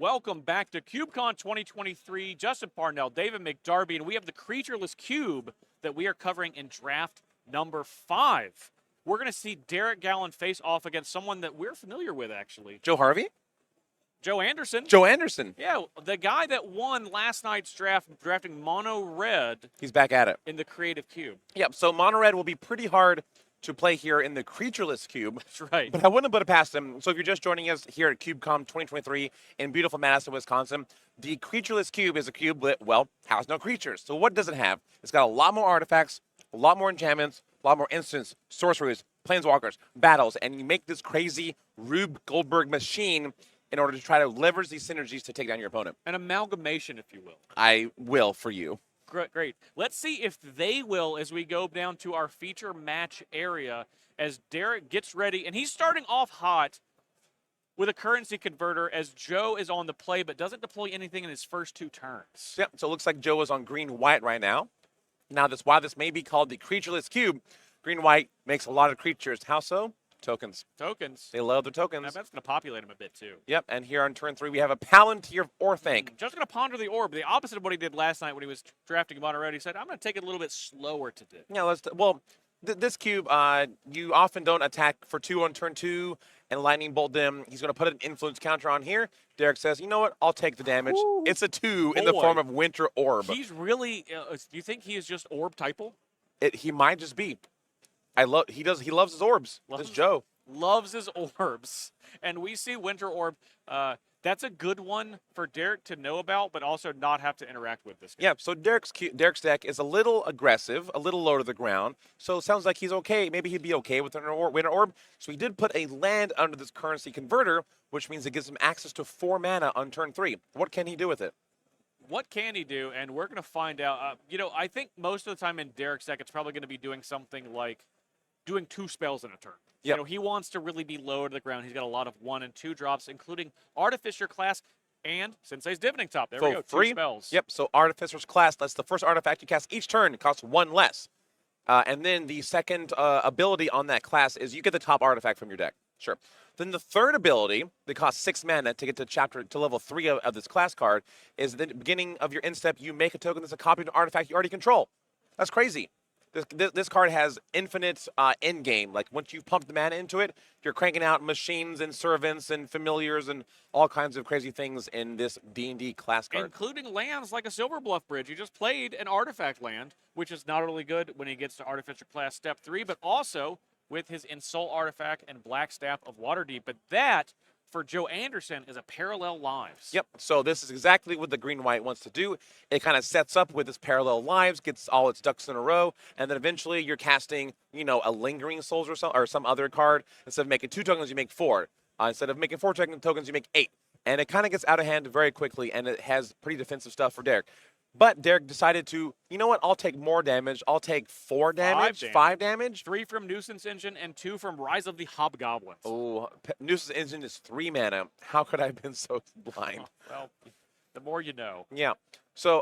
welcome back to CubeCon 2023. Justin Parnell, David McDarby, and we have the Creatureless Cube that we are covering in draft number 5. We're going to see Derek Gallen face off against someone that we're familiar with, actually. Joe Harvey? Joe Anderson. Joe Anderson. Yeah, the guy that won last night's draft, drafting Mono Red. He's back at it. In the Creative Cube. Yep, so Mono Red will be pretty hard to play here in the Creatureless Cube. That's right. But I wouldn't put it past him. So if you're just joining us here at CubeCon 2023 in beautiful Madison, Wisconsin, the Creatureless Cube is a cube that, well, has no creatures. So what does it have? It's got a lot more artifacts, a lot more enchantments, a lot more instants, sorceries, planeswalkers, battles, and you make this crazy Rube Goldberg machine in order to try to leverage these synergies to take down your opponent. An amalgamation, if you will. I will for you. Great. Let's see if they will as we go down to our feature match area as Derek gets ready. And he's starting off hot with a currency converter as Joe is on the play but doesn't deploy anything in his first 2 turns. Yep, so it looks like Joe is on green-white right now. Now, why this may be called the Creatureless Cube, green-white makes a lot of creatures. How so? Tokens. Tokens. They love their tokens. That's going to populate them a bit, too. Yep, and here on turn 3, we have a Palantir of Orthanc. Just going to ponder the orb. The opposite of what he did last night when he was drafting Mono Red. He said, I'm going to take it a little bit slower today. Yeah, this cube, you often don't attack for 2 on turn 2 and lightning bolt them. He's going to put an influence counter on here. Derek says, you know what? I'll take the damage. Ooh, it's a 2 in the form of Winter Orb. He's really, do you think he is just orb typal? He might just be. He loves his orbs. This Joe. Loves his orbs. And we see Winter Orb. That's a good one for Derek to know about, but also not have to interact with this game. Yeah, so Derek's deck is a little aggressive, a little low to the ground. So it sounds like he's okay. Maybe he'd be okay with Winter Orb. So he did put a land under this currency converter, which means it gives him access to 4 mana on turn 3. What can he do with it? What can he do? And we're going to find out. I think most of the time in Derek's deck, it's probably going to be doing something like doing 2 spells in a turn. Yep. He wants to really be low to the ground. He's got a lot of 1 and 2 drops, including Artificer Class and Sensei's Divining Top. There we go, 2 spells. Yep, so Artificer's Class, that's the first artifact you cast each turn. It costs 1 less. And then the second ability on that class is you get the top artifact from your deck. Sure. Then the third ability that costs 6 mana to get to level 3 of this class card is at the beginning of your end step, you make a token that's a copy of an artifact you already control. That's crazy. This card has infinite end game. Like, once you've pumped the mana into it, you're cranking out machines and servants and familiars and all kinds of crazy things in this D&D class card. Including lands like a Silver Bluff Bridge. You just played an artifact land, which is not only good when he gets to Artificer Class Step 3, but also with his Insult Artifact and Black Staff of Waterdeep. But that, for Joe Anderson, is a Parallel Lives. Yep, so this is exactly what the green-white wants to do. It kind of sets up with this Parallel Lives, gets all its ducks in a row, and then eventually you're casting, a Lingering Souls or some other card. Instead of making 2 tokens, you make 4. Instead of making 4 tokens, you make 8. And it kind of gets out of hand very quickly, and it has pretty defensive stuff for Derek. But Derek decided to, you know what, I'll take more damage. I'll take 4 damage, 5 damage. 3 from Nuisance Engine and 2 from Rise of the Hobgoblins. Oh, Nuisance Engine is 3 mana. How could I have been so blind? Well, the more you know. Yeah. So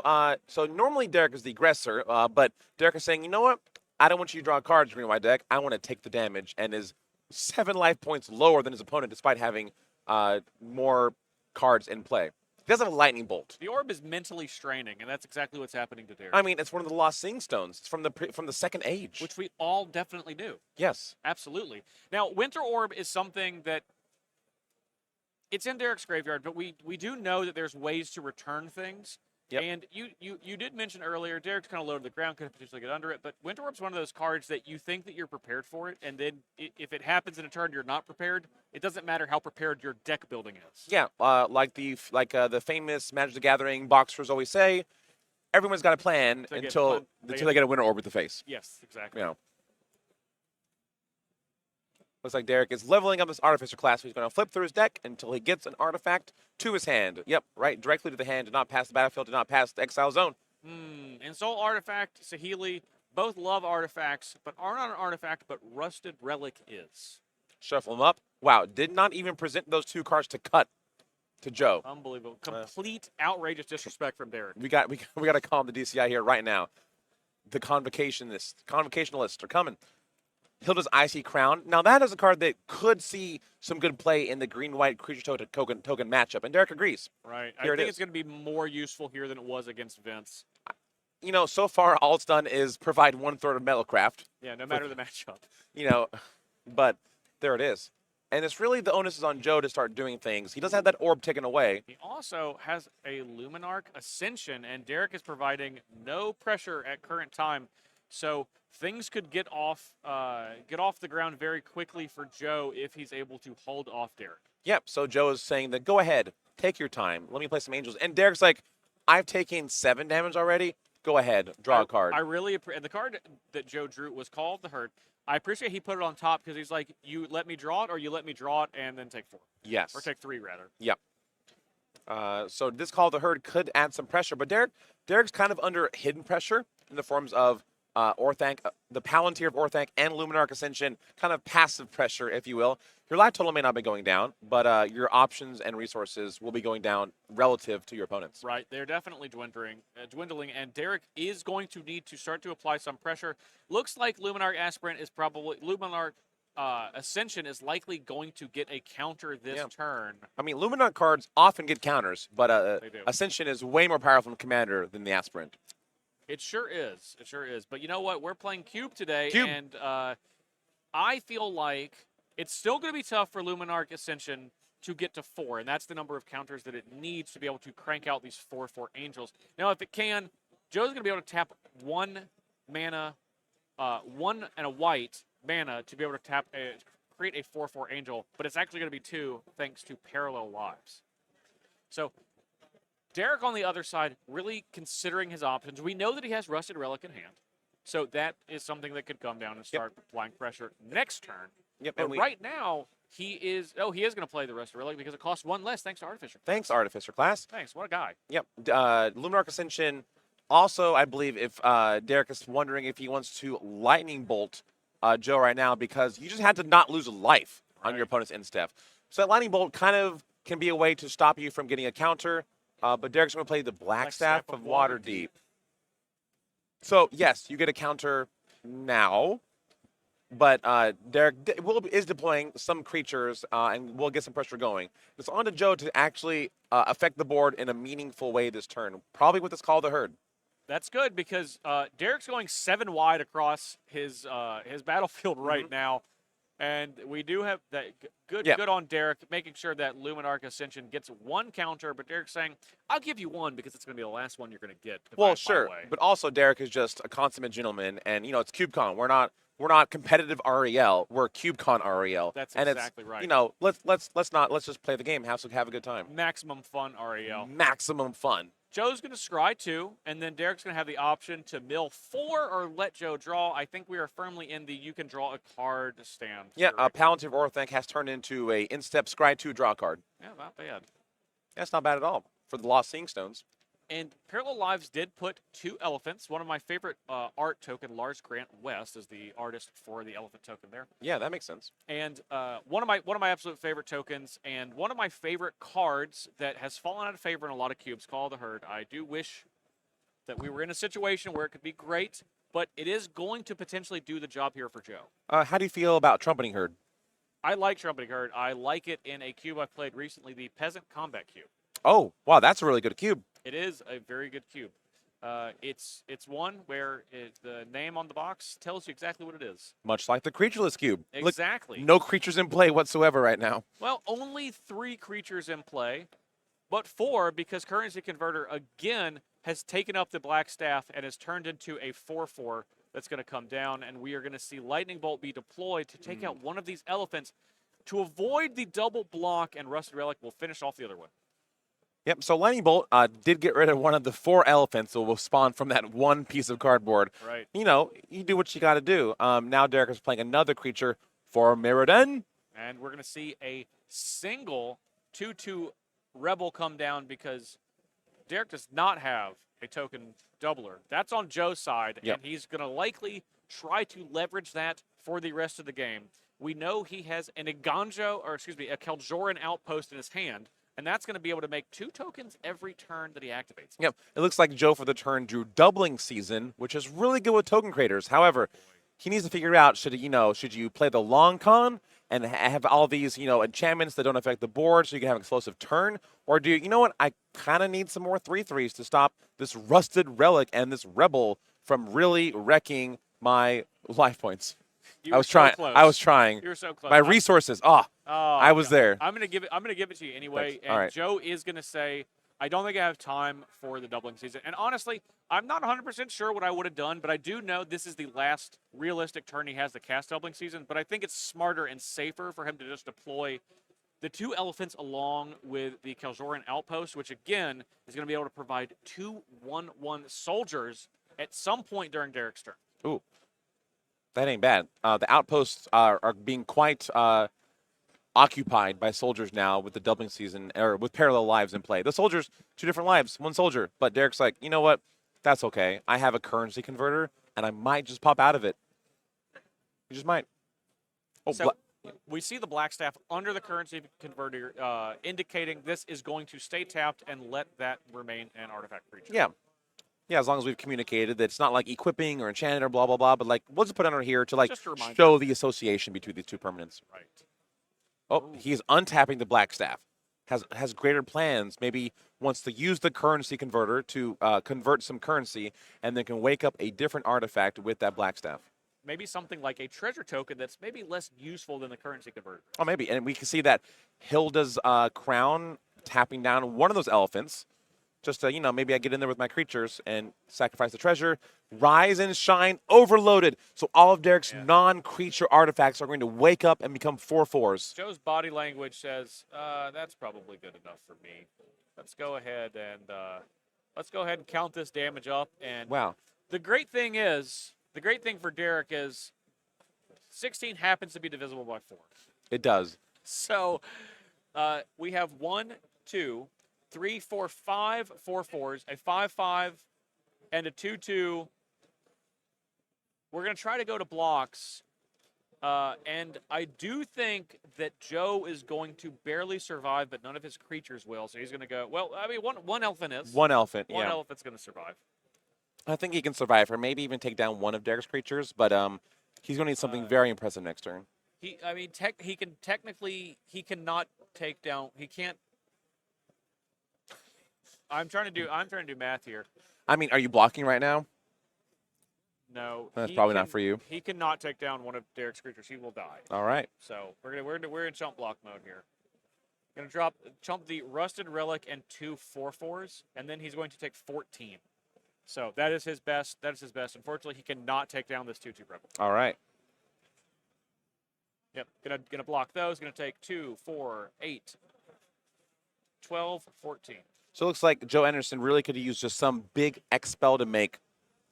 normally Derek is the aggressor, but Derek is saying, you know what, I don't want you to draw cards in my deck. I want to take the damage, and is 7 life points lower than his opponent despite having more cards in play. He doesn't have a lightning bolt. The orb is mentally straining, and that's exactly what's happening to Derek. I mean, it's one of the lost Sing Stones. It's from the Second Age. Which we all definitely do. Yes. Absolutely. Now, Winter Orb is something that it's in Derek's graveyard, but we do know that there's ways to return things. Yep. And you did mention earlier, Derek's kind of low to the ground, could potentially get under it, but Winter Orb's one of those cards that you think that you're prepared for it, and then if it happens in a turn you're not prepared, it doesn't matter how prepared your deck building is. Yeah, like the famous Magic the Gathering boxers always say, everyone's got a plan until they get a Winter Orb with the face. Yes, exactly. Looks like Derek is leveling up this Artificer class. He's going to flip through his deck until he gets an artifact to his hand. Yep, right, directly to the hand. Did not pass the battlefield, did not pass the exile zone. Insult Artifact, Saheeli, both love artifacts, but are not an artifact, but Rusted Relic is. Shuffle them up. Wow, did not even present those 2 cards to cut to Joe. Unbelievable. Complete outrageous disrespect from Derek. We got to call him the DCI here right now. The convocationalists are coming. He'll just Icy Crown. Now, that is a card that could see some good play in the green-white creature token matchup, and Derek agrees. Right. Here I think it it's is. going to be more useful here than it was against Vince. You know, so far, all it's done is provide 1/3 of Metalcraft. Yeah, no matter the matchup. You know, but there it is. And it's really the onus is on Joe to start doing things. He does have that orb taken away. He also has a Luminarch Ascension, and Derek is providing no pressure at current time. So things could get off the ground very quickly for Joe if he's able to hold off Derek. Yep, so Joe is saying that go ahead, take your time. Let me play some angels. And Derek's like, I've taken 7 damage already. Go ahead, draw a card. I really appreciate the card that Joe drew was called the Herd. I appreciate he put it on top because he's like, you let me draw it, or you let me draw it and then take 4. Yes. Or take 3 rather. Yep. So this call the Herd could add some pressure, but Derek's kind of under hidden pressure in the forms of Orthanc, the Palantir of Orthanc and Luminarch Ascension, kind of passive pressure, if you will. Your life total may not be going down, but your options and resources will be going down relative to your opponents. Right, they're definitely dwindling, and Derek is going to need to start to apply some pressure. Looks like Luminarch Ascension is likely going to get a counter this turn. I mean, Luminarch cards often get counters, but They do. Ascension is way more powerful in Commander than the Aspirant. It sure is. It sure is. But you know what? We're playing Cube today, Cube. and I feel like it's still going to be tough for Luminarch Ascension to get to 4, and that's the number of counters that it needs to be able to crank out these 4/4 angels. Now, if it can, Joe's going to be able to tap 1 mana, 1 and a white mana to be able to create a 4/4 angel, but it's actually going to be 2 thanks to Parallel Lives. So Derek on the other side, really considering his options. We know that he has Rusted Relic in hand, so that is something that could come down and start applying pressure next turn. Yep. But right now, he is going to play the Rusted Relic because it costs 1 less thanks to Artificer. Thanks, Artificer class. Thanks, what a guy. Yep. Luminarch Ascension. Also, I believe if Derek is wondering if he wants to Lightning Bolt Joe right now because you just had to not lose a life on your opponent's instep. So that Lightning Bolt kind of can be a way to stop you from getting a counter. But Derek's going to play the Black Staff of Waterdeep. So, yes, you get a counter now. But Derek is deploying some creatures, and we'll get some pressure going. It's on to Joe to actually affect the board in a meaningful way this turn, probably with this call the Herd. That's good because Derek's going 7 wide across his battlefield right now. And we do have that good on Derek, making sure that Luminarch Ascension gets 1 counter, but Derek's saying, I'll give you 1 because it's going to be the last one you're going to get. Well, sure, but also Derek is just a consummate gentleman, and, you know, it's CubeCon. We're not competitive REL. We're CubeCon REL. That's and exactly right. You know, let's just play the game, have a good time. Maximum fun REL. Maximum fun. Joe's going to scry 2, and then Derek's going to have the option to mill 4 or let Joe draw. I think we are firmly in the you can draw a card stand. Yeah, Palantir of Orthanc has turned into a instep scry 2 draw card. Yeah, not bad. That's not bad at all for the Lost Seeing Stones. And Parallel Lives did put 2 elephants. One of my favorite art token, Lars Grant West, is the artist for the elephant token there. Yeah, that makes sense. And one of my absolute favorite tokens, and one of my favorite cards that has fallen out of favor in a lot of cubes, Call the Herd. I do wish that we were in a situation where it could be great, but it is going to potentially do the job here for Joe. How do you feel about Trumpeting Herd? I like Trumpeting Herd. I like it in a cube I played recently, the Peasant Combat Cube. Oh, wow, that's a really good cube. It is a very good cube. It's one where the name on the box tells you exactly what it is. Much like the Creatureless cube. Exactly. Look, no creatures in play whatsoever right now. Well, only 3 creatures in play, but 4 because Currency Converter, again, has taken up the Black Staff and has turned into a 4/4 that's going to come down, and we are going to see Lightning Bolt be deployed to take out one of these elephants to avoid the double block, and Rusted Relic will finish off the other one. Yep, so Lightning Bolt did get rid of one of the 4 elephants that will spawn from that one piece of cardboard. Right. You know, you do what you got to do. Now Derek is playing another creature for Mirrodin. And we're going to see a single 2/2 Rebel come down because Derek does not have a token doubler. That's on Joe's side, and he's going to likely try to leverage that for the rest of the game. We know he has a Keljoran Outpost in his hand, and that's going to be able to make 2 tokens every turn that he activates. Yep, it looks like Joe for the turn drew Doubling Season, which is really good with token creators. However, he needs to figure out should you play the long con and have all these enchantments that don't affect the board so you can have an explosive turn, or do you know what, I kind of need some more 3/3s to stop this rusted relic and this rebel from really wrecking my life points. You I were was so trying. close. I was trying. You were so close. My resources. I was God. there. I'm gonna give it to you anyway. Thanks. And All right. Joe is gonna say, I don't think I have time for the doubling season. And honestly, I'm not 100% sure what I would have done, but I do know this is the last realistic turn he has to cast doubling season. But I think it's smarter and safer for him to just deploy the 2 elephants along with the Kaljoran outpost, which again is going to be able to provide 2 1/1 soldiers at some point during Derek's turn. Ooh, that ain't bad. The outposts are being quite occupied by soldiers now with the doubling season, or with parallel lives in play. The soldiers, 2 different lives, 1 soldier. But Derek's like, you know what? That's okay. I have a currency converter, and I might just pop out of it. You just might. Oh, So we see the black staff under the currency converter, indicating this is going to stay tapped and let that remain an artifact creature. yeah. Yeah, as long as we've communicated that it's not like equipping or enchanted or blah, blah, blah, but like, we'll just put it under here to like Just a reminder. show the association between these 2 permanents. Right. Oh, he's untapping the black staff. Has greater plans. Maybe wants to use the currency converter to convert some currency, and then can wake up a different artifact with that black staff. Maybe something like a treasure token that's maybe less useful than the currency converter. Oh, maybe. And we can see that Hilda's crown tapping down one of those elephants. Just to, maybe I get in there with my creatures and sacrifice the treasure. Rise and Shine overloaded. So all of Derek's non-creature artifacts are going to wake up and become 4/4s. Joe's body language says, that's probably good enough for me. Let's go ahead and count this damage up. And Wow. the great thing for Derek is 16 happens to be divisible by 4. It does. So we have 1, 2, 3, 4, 5 4/4s, a 5/5, and a 2/2. We're going to try to go to blocks. And I do think that Joe is going to barely survive, but none of his creatures will. So he's going to go, well, I mean, one elephant is. One elephant, One yeah. elephant's going to survive. I think he can survive, or maybe even take down one of Derek's creatures, but he's going to need something very impressive next turn. He cannot take down. He can't. I'm trying to do math here. I mean, are you blocking right now? No, That's probably not for you. He cannot take down one of Derek's creatures. He will die. All right. So we're in chump block mode here. Gonna chump the rusted relic and 2 4/4s, and then he's going to take 14. So that is his best. Unfortunately, he cannot take down this 2/2 rebel. All right. Yep. Gonna block those. Gonna take 2, 4, 8, 12, 14. So it looks like Joe Anderson really could use just some big X spell to make,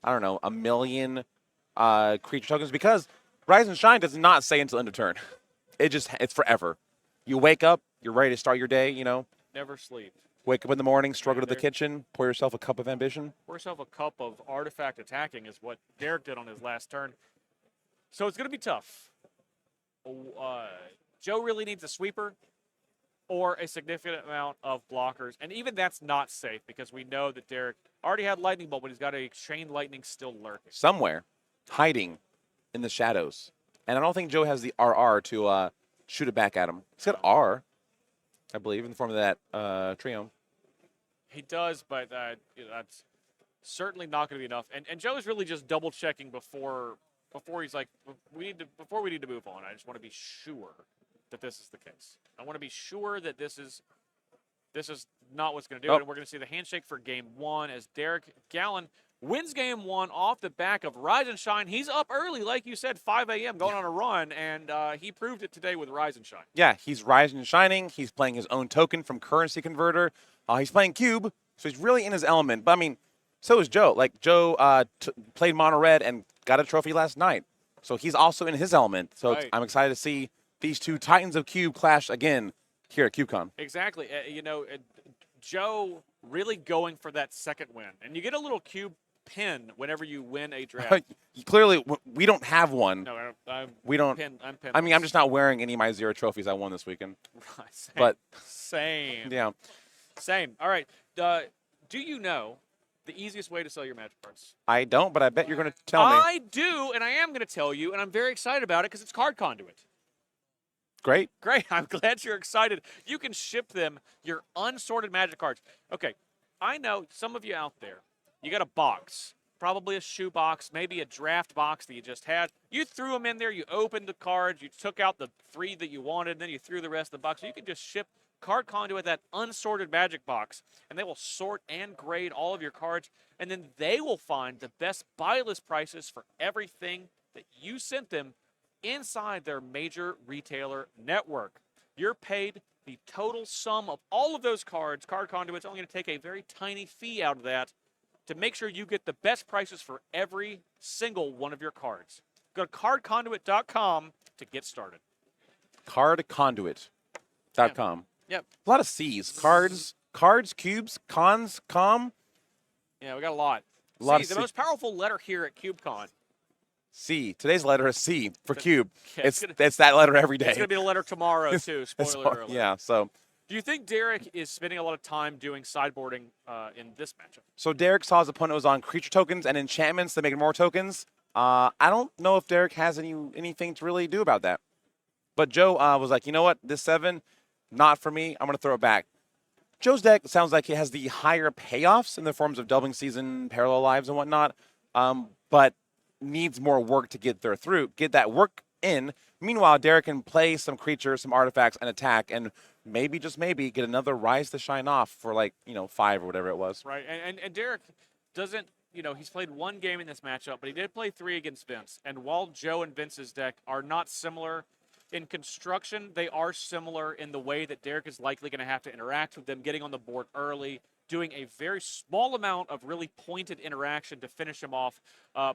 I don't know, 1 million creature tokens, because Rise and Shine does not say until end of turn. It's forever. You wake up, you're ready to start your day, Never sleep. Wake up in the morning, struggle to the kitchen, pour yourself a cup of ambition. Pour yourself a cup of artifact attacking is what Derek did on his last turn. So it's going to be tough. Joe really needs a sweeper or a significant amount of blockers. And even that's not safe, because we know that Derek already had Lightning Bolt, but he's got a Chain Lightning still lurking. Somewhere, hiding in the shadows. And I don't think Joe has the RR to shoot it back at him. He's got R, I believe, in the form of that trio. He does, but that's certainly not going to be enough. And Joe's really just double checking before he's like, before we need to move on. I just want to be sure that this is the case. I want to be sure that this is not what's going to do it. And we're going to see the handshake for game 1 as Derek Gallen wins game 1 off the back of Rise and Shine. He's up early, like you said, 5 a.m. going on a run, and he proved it today with Rise and Shine. Yeah, he's rising and shining. He's playing his own token from Currency Converter. He's playing Cube, so he's really in his element. But, I mean, so is Joe. Like, Joe played Mono Red and got a trophy last night. So he's also in his element. So Right. I'm excited to see these 2 Titans of Cube clash again here at CubeCon. Exactly. Joe really going for that second win. And you get a little Cube pin whenever you win a draft. Clearly, we don't have one. No, I'm We don't. pin. I'm pin. I mean, I'm just not wearing any of my 0 trophies I won this weekend. Same. But Same. yeah, Same. All right. Do you know the easiest way to sell your Magic cards? I don't, but I bet you're going to tell me. I do, and I am going to tell you, and I'm very excited about it because it's Card Conduit. Great. Great. I'm glad you're excited. You can ship them your unsorted Magic cards. Okay, I know some of you out there, you got a box, probably a shoe box, maybe a draft box that you just had. You threw them in there, you opened the cards, you took out the 3 that you wanted, and then you threw the rest of the box. So you can just ship Card Conduit that unsorted Magic box, and they will sort and grade all of your cards, and then they will find the best buy list prices for everything that you sent them inside their major retailer network. You're paid the total sum of all of those cards. Card Conduit's only going to take a very tiny fee out of that to make sure you get the best prices for every single one of your cards. Go to cardconduit.com to get started. Cardconduit.com. Yep. A lot of C's. Cards, cubes, cons, com. Yeah, we got a lot. A lot C, of the C. most powerful letter here at CubeCon. C. Today's letter is C for cube. Yeah, it's that letter every day. It's going to be the letter tomorrow, too. Spoiler alert. Yeah, so. Do you think Derek is spending a lot of time doing sideboarding in this matchup? So Derek saw his opponent was on creature tokens and enchantments to make more tokens. I don't know if Derek has anything to really do about that. But Joe was like, you know what? This 7, not for me. I'm going to throw it back. Joe's deck sounds like it has the higher payoffs in the forms of Doubling Season, Parallel Lives, and whatnot, but needs more work to get that work in. Meanwhile, Derek can play some creatures, some artifacts, and attack, and maybe, just maybe, get another Rise to Shine off for 5 or whatever it was. Right, and Derek doesn't, he's played 1 game in this matchup, but he did play 3 against Vince. And while Joe and Vince's deck are not similar in construction, they are similar in the way that Derek is likely going to have to interact with them, getting on the board early, doing a very small amount of really pointed interaction to finish them off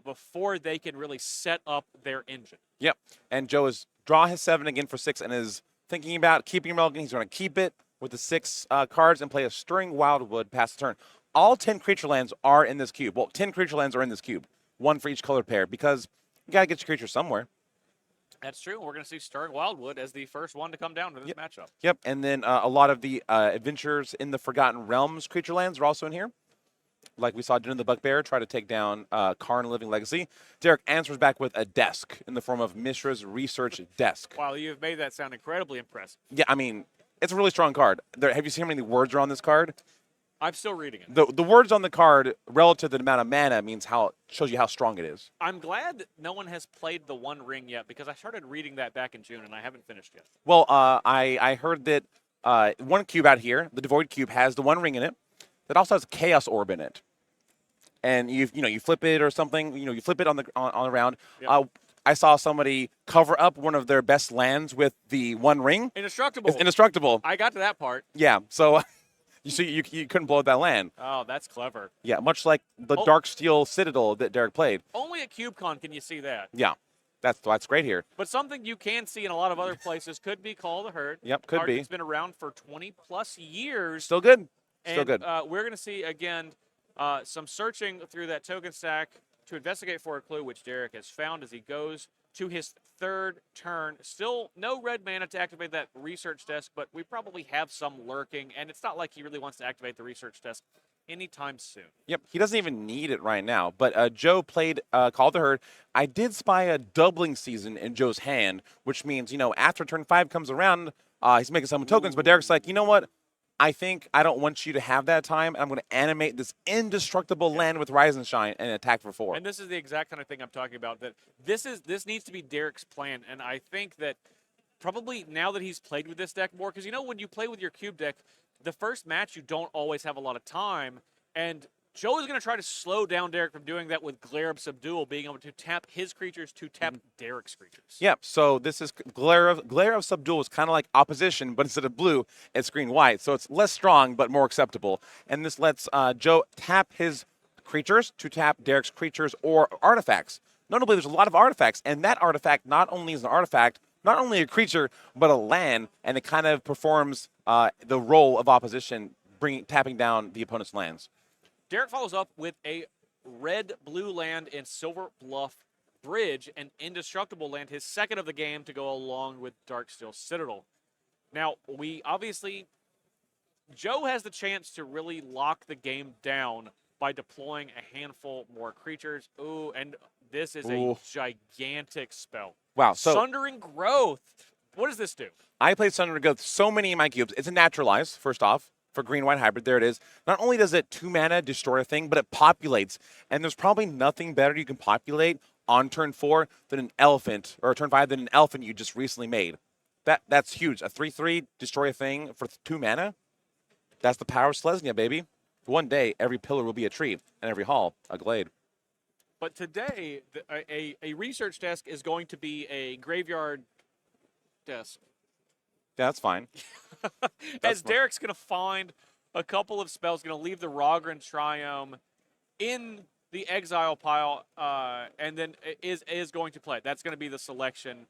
before they can really set up their engine. Yep, and Joe is draw his 7 again for 6 and is thinking about keeping Mulligan. He's going to keep it with the 6 cards and play a Stirring Wildwood past the turn. All 10 creature lands are in this cube. Well, 10 creature lands are in this cube, 1 for each colored pair, because you got to get your creatures somewhere. That's true. We're going to see Stirring Wildwood as the first one to come down to this matchup. Yep, and then a lot of the Adventures in the Forgotten Realms creature lands are also in here. Like we saw Din of the Bugbear try to take down Karn Living Legacy. Derek answers back with a desk in the form of Mishra's Research Desk. Wow, you've made that sound incredibly impressive. Yeah, I mean, it's a really strong card. Have you seen how many words are on this card? I'm still reading it. The words on the card relative to the amount of mana shows you how strong it is. I'm glad that no one has played the One Ring yet, because I started reading that back in June and I haven't finished yet. Well, I heard that one cube out here, the Devoid Cube, has the One Ring in it. That also has a Chaos Orb in it. And you flip it or something. You flip it on the round. Yep. I saw somebody cover up one of their best lands with the One Ring. Indestructible. It's indestructible. I got to that part. Yeah. So you couldn't blow up that land. Oh, that's clever. Yeah, much like the Darksteel Citadel that Derek played. Only at CubeCon can you see that. Yeah. That's great here. But something you can see in a lot of other places could be Call of the Herd. Yep, could be. It's been around for 20-plus years. Still good. Still good. We're going to see, again, some searching through that token stack to investigate for a clue, which Derek has found as he goes to his 3rd turn. Still no red mana to activate that research desk, but we probably have some lurking, and it's not like he really wants to activate the research desk anytime soon. Yep, he doesn't even need it right now. But Joe played Call of the Herd. I did spy a Doubling Season in Joe's hand, which means, after turn 5 comes around, he's making some tokens, but Derek's like, you know what? I think I don't want you to have that time, and I'm going to animate this indestructible land with Rise and Shine and attack for 4. And this is the exact kind of thing I'm talking about, that this needs to be Derek's plan, and I think that probably now that he's played with this deck more, because when you play with your cube deck, the first match you don't always have a lot of time, and Joe is going to try to slow down Derek from doing that with Glare of Subdual, being able to tap his creatures to tap Derek's creatures. Yep, so this is Glare of Subdual is kind of like opposition, but instead of blue, it's green white. So it's less strong, but more acceptable. And this lets Joe tap his creatures to tap Derek's creatures or artifacts. Notably, there's a lot of artifacts, and that artifact not only is an artifact, not only a creature, but a land, and it kind of performs the role of opposition, tapping down the opponent's lands. Derek follows up with a red-blue land in Silver Bluff Bridge, an indestructible land, his 2nd of the game to go along with Darksteel Citadel. Now, Joe has the chance to really lock the game down by deploying a handful more creatures. Ooh, and this is Ooh. a gigantic spell. Wow. So Sundering Growth. What does this do? I played Sundering Growth so many in my cubes. It's a naturalize, first off, for green-white hybrid. There it is. Not only does it 2 mana destroy a thing, but it populates. And there's probably nothing better you can populate on turn 4 than an elephant, or turn 5 than an elephant you just recently made. That's huge. A 3/3 destroy a thing for 2 mana. That's the power of Selesnya, baby. One day, every pillar will be a tree, and every hall a glade. But today, a research desk is going to be a graveyard desk. Yeah, that's fine. As Derek's going to find a couple of spells, going to leave the Rogran Triome in the exile pile, and then is going to play it. That's going to be the selection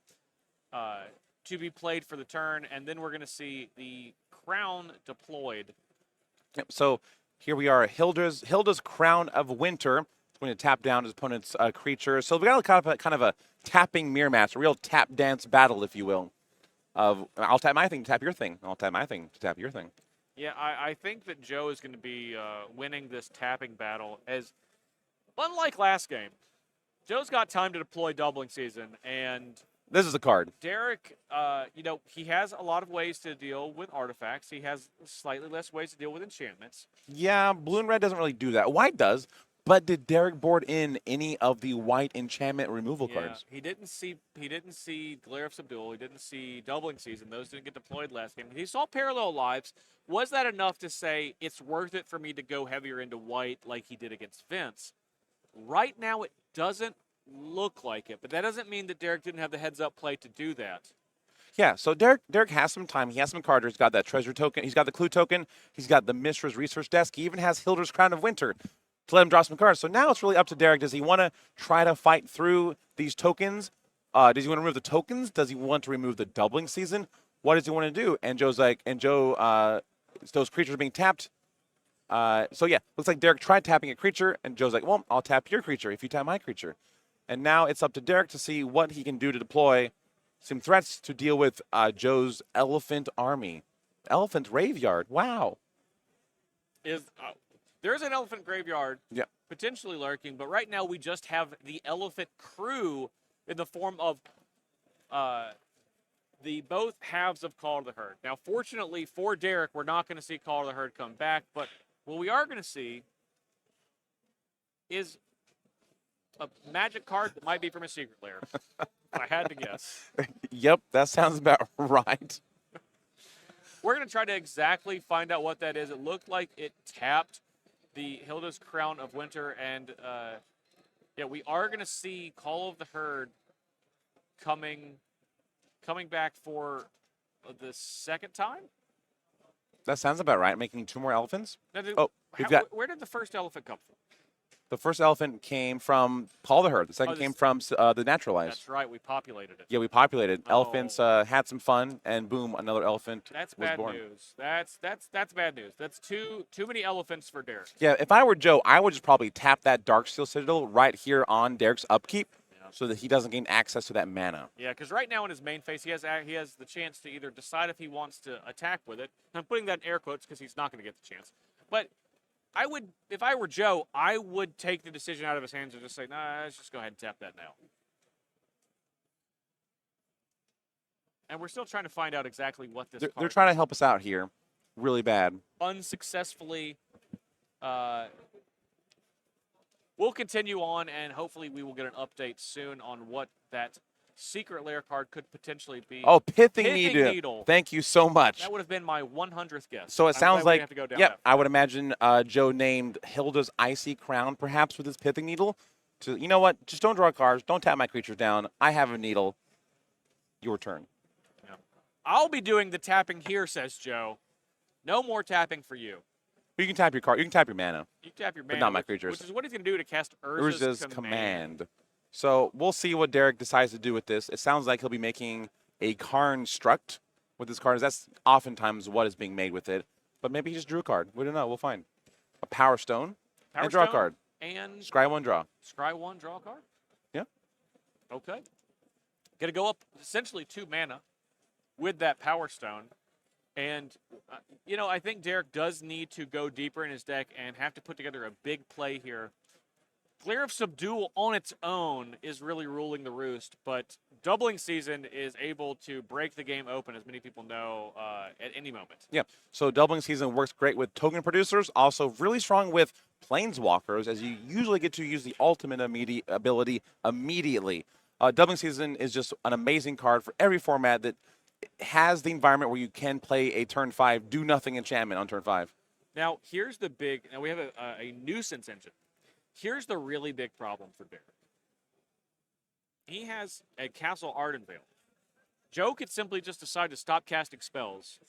to be played for the turn, and then we're going to see the Crown deployed. Yep, so here we are, Hilda's Crown of Winter. It's going to tap down his opponent's creature. So we got kind of a tapping mirror match, a real tap dance battle, if you will. I'll tap my thing to tap your thing. I'll tap my thing to tap your thing. Yeah, I think that Joe is going to be winning this tapping battle, as unlike last game, Joe's got time to deploy Doubling Season, and this is a card. Derek, he has a lot of ways to deal with artifacts. He has slightly less ways to deal with enchantments. Yeah, blue and red doesn't really do that. White does. But did Derek board in any of the white enchantment removal cards? He didn't see Glare of Subdual. He didn't see Doubling Season. Those didn't get deployed last game. He saw Parallel Lives. Was that enough to say it's worth it for me to go heavier into white like he did against Vince? Right now, it doesn't look like it, but that doesn't mean that Derek didn't have the heads-up play to do that. Yeah, so Derek has some time. He has some cards. He's got that treasure token. He's got the clue token. He's got the Mistra's research desk. He even has Hilda's Crown of Winter to let him draw some cards. So now it's really up to Derek. Does he want to try to fight through these tokens? Does he want to remove the tokens? Does he want to remove the Doubling Season? What does he want to do? And those creatures are being tapped. So yeah, looks like Derek tried tapping a creature, and Joe's like, well, I'll tap your creature if you tap my creature. And now it's up to Derek to see what he can do to deploy some threats to deal with Joe's Elephant Army. Elephant Graveyard. Wow. There's an elephant graveyard potentially lurking, but right now we just have the elephant crew in the form of the both halves of Call of the Herd. Now, fortunately for Derek, we're not going to see Call of the Herd come back, but what we are going to see is a magic card that might be from a secret lair. I had to guess. Yep, that sounds about right. We're going to try to exactly find out what that is. It looked like it tapped the Hilda's Crown of Winter, and we are going to see Call of the Herd coming back for the second time. That sounds about right. Making 2 more elephants. Now, where did the first elephant come from? The first elephant came from Call of the Herd. The second came from the Naturalize. That's right. We populated it. Yeah, we populated. Elephants had some fun, and boom, another elephant was bad born. News. That's bad news. That's too many elephants for Derek. Yeah, if I were Joe, I would just probably tap that Darksteel Citadel right here on Derek's upkeep so that he doesn't gain access to that mana. Yeah, because right now in his main phase, he has the chance to either decide if he wants to attack with it. I'm putting that in air quotes because he's not going to get the chance. But if I were Joe, I would take the decision out of his hands and just say, nah, let's just go ahead and tap that now. And we're still trying to find out exactly what this They're trying to help us out here really bad. Unsuccessfully. We'll continue on, and hopefully we will get an update soon on what that secret lair card could potentially be. Oh, Pithing Needle. Thank you so much. That would have been my 100th guess. So it sounds like, have to go down I would imagine Joe named Hilda's Icy Crown perhaps with his Pithing Needle. To, you know what, just don't draw cards, don't tap my creatures down. I have a needle. Your turn. Yeah. I'll be doing the tapping here, says Joe. No more tapping for you. You can tap your card. You can tap your mana. You can tap your mana. But not my creatures. Which is what he's going to do to cast Urza's Command. So we'll see what Derek decides to do with this. It sounds like he'll be making a Karn Struct with this card. That's oftentimes what is being made with it. But maybe he just drew a card. We don't know. We'll find. A Power Stone. And draw a card. And Scry 1, draw. Scry 1, draw a card? Yeah. Okay. Going to go up essentially 2 mana with that Power Stone. And, I think Derek does need to go deeper in his deck and have to put together a big play here. Glare of Subdual on its own is really ruling the roost, but Doubling Season is able to break the game open, as many people know, at any moment. Yeah, so Doubling Season works great with token producers, also really strong with Planeswalkers, as you usually get to use the ultimate ability immediately. Doubling Season is just an amazing card for every format that has the environment where you can play a turn 5, do nothing enchantment on turn 5. Now, now we have a nuisance engine. Here's the really big problem for Derek. He has a Castle Ardenvale. Joe could simply just decide to stop casting spells,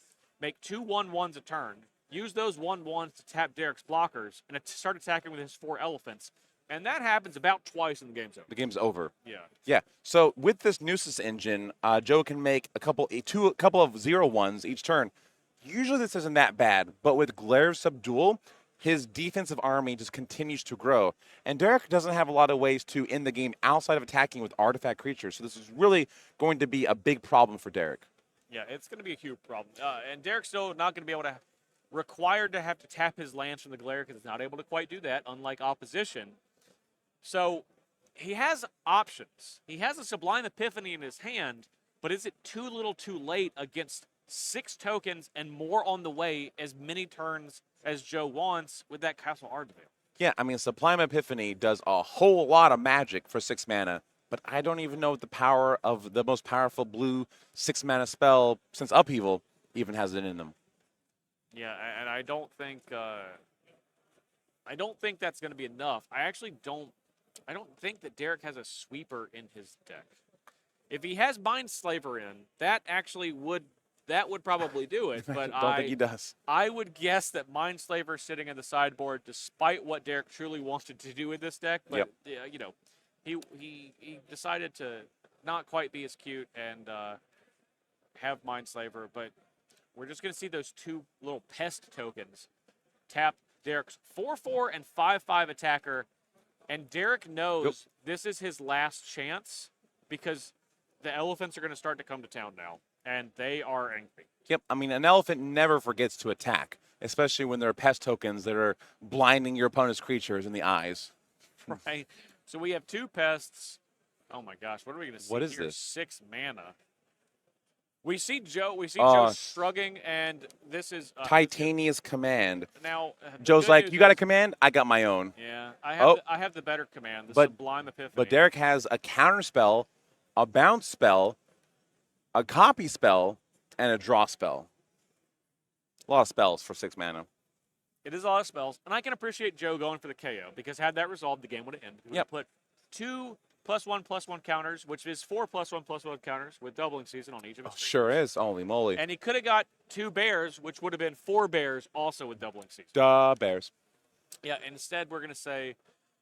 make 2 1/1s a turn, use those 1/1s to tap Derek's blockers, and start attacking with his 4 elephants. And that happens about twice in the game's over. The game's over. Yeah. Yeah. So with this Nuisance engine, Joe can make a couple of 0/1s each turn. Usually this isn't that bad, but with Glare Subdual, his defensive army just continues to grow. And Derek doesn't have a lot of ways to end the game outside of attacking with artifact creatures. So this is really going to be a big problem for Derek. Yeah, it's going to be a huge problem. And Derek's still not going to be able to, required to have to tap his lands from the Glare because he's not able to quite do that, unlike opposition. So he has options. He has a Sublime Epiphany in his hand, but is it too little too late against 6 tokens and more on the way, as many turns as Joe wants with that Castle Ardenvale? Yeah, I mean, Sublime Epiphany does a whole lot of magic for 6 mana, but I don't even know if the power of the most powerful blue 6 mana spell since Upheaval even has it in them. Yeah, and I don't think that's going to be enough. I don't think that Derek has a sweeper in his deck. If he has Mindslaver in, that would probably do it. But I don't think he does. I would guess that Mindslaver sitting in the sideboard, despite what Derek truly wanted to do with this deck. But he decided to not quite be as cute and have Mindslaver. But we're just going to see those 2 little pest tokens tap Derek's 4/4 and 5/5 attacker. And Derek knows this is his last chance because the elephants are going to start to come to town now, and they are angry. Yep, I mean, an elephant never forgets to attack, especially when there are pest tokens that are blinding your opponent's creatures in the eyes. Right. So we have 2 pests. Oh my gosh, what are we going to see? What is here? this? 6 mana. We see Joe shrugging, and this is Titania's Command. Now Joe's like, you got a command? I got my own. Yeah, I have the better command, the Sublime Epiphany. But Derek has a counter spell, a bounce spell, a copy spell, and a draw spell. A lot of spells for 6 mana. It is a lot of spells, and I can appreciate Joe going for the KO, because had that resolved, the game would have ended. We would put 2 +1/+1 counters, which is 4 +1/+1 counters with Doubling Season on each of his creatures. Sure is. Holy moly. And he could have got 2 bears, which would have been 4 bears also with Doubling Season. Duh, bears. Yeah, instead we're going to say